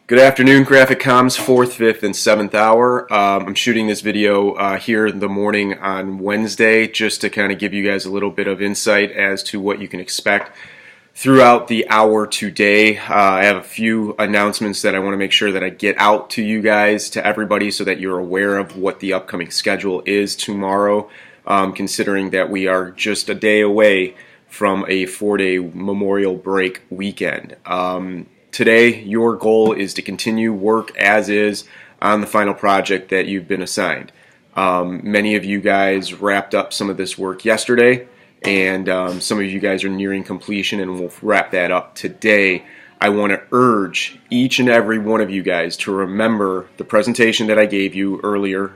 Good afternoon, Graphic Comms, 4th, 5th, and 7th hour. I'm shooting this video here in the morning on Wednesday just to kind of give you guys a little bit of insight as to what you can expect throughout the hour today. I have a few announcements that I want to make sure that I get out to you guys, to everybody, so that you're aware of what the upcoming schedule is tomorrow, considering that we are just a day away from a 4-day Memorial break weekend. Today, your goal is to continue work as is on the final project that you've been assigned. Many of you guys wrapped up some of this work yesterday, and some of you guys are nearing completion, and we'll wrap that up today. I want to urge each and every one of you guys to remember the presentation that I gave you earlier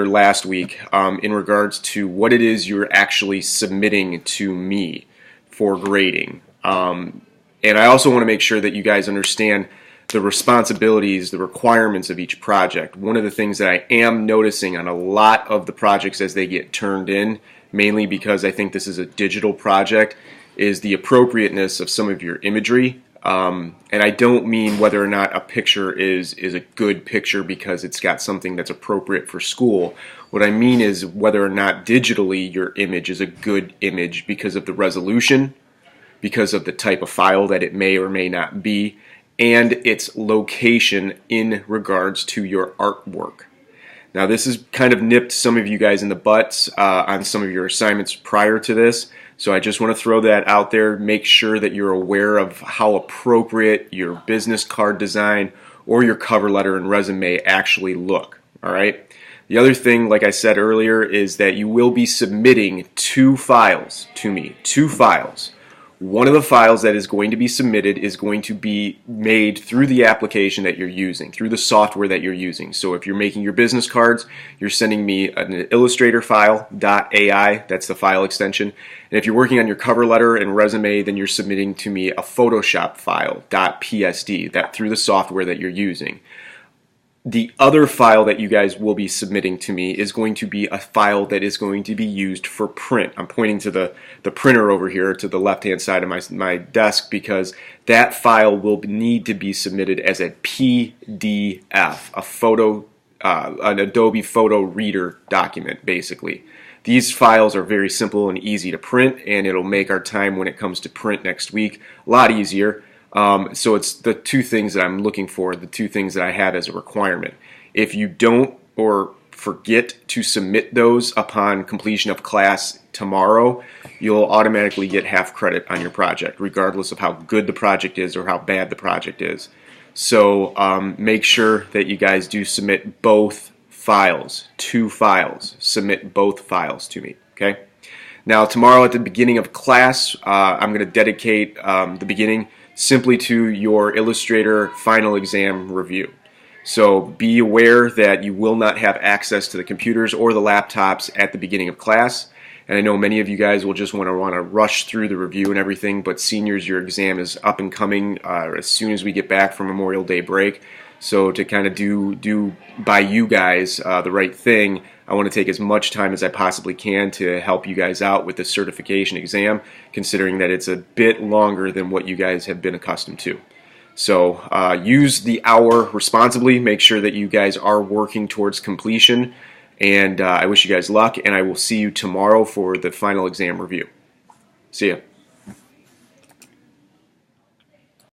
last week in regards to what it is you're actually submitting to me for grading. And I also want to make sure that you guys understand the responsibilities, the requirements of each project. One of the things that I am noticing on a lot of the projects as they get turned in, mainly because I think this is a digital project, is the appropriateness of some of your imagery. And I don't mean whether or not a picture is a good picture because it's got something that's appropriate for school. What I mean is whether or not digitally your image is a good image because of the resolution, because of the type of file that it may or may not be, and its location in regards to your artwork. Now, this has kind of nipped some of you guys in the butts on some of your assignments prior to this, so I just want to throw that out there. Make sure that you're aware of how appropriate your business card design or your cover letter and resume actually look. All right. The other thing, like I said earlier, is that you will be submitting 2 files to me. 2 files. One of the files that is going to be submitted is going to be made through the application that you're using, through the software that you're using. So if you're making your business cards, you're sending me an Illustrator file, .ai, that's the file extension. And if you're working on your cover letter and resume, then you're submitting to me a Photoshop file, .psd, that through the software that you're using. The other file that you guys will be submitting to me is going to be a file that is going to be used for print. I'm pointing to the printer over here to the left-hand side of my desk because that file will need to be submitted as a PDF, an Adobe Photo Reader document, basically. These files are very simple and easy to print, and it'll make our time when it comes to print next week a lot easier. So it's the 2 things that I'm looking for, the 2 things that I have as a requirement. If you don't or forget to submit those upon completion of class tomorrow, you'll automatically get half credit on your project, regardless of how good the project is or how bad the project is. So make sure that you guys do submit both files, 2 files. Submit both files to me, okay? Now tomorrow at the beginning of class, I'm going to dedicate the beginning simply to your Illustrator final exam review. So be aware that you will not have access to the computers or the laptops at the beginning of class. And I know many of you guys will just want to rush through the review and everything, but seniors, your exam is up and coming as soon as we get back from Memorial Day break. So to kind of do by you guys the right thing, I want to take as much time as I possibly can to help you guys out with the certification exam, considering that it's a bit longer than what you guys have been accustomed to. So use the hour responsibly. Make sure that you guys are working towards completion. And I wish you guys luck, and I will see you tomorrow for the final exam review. See ya.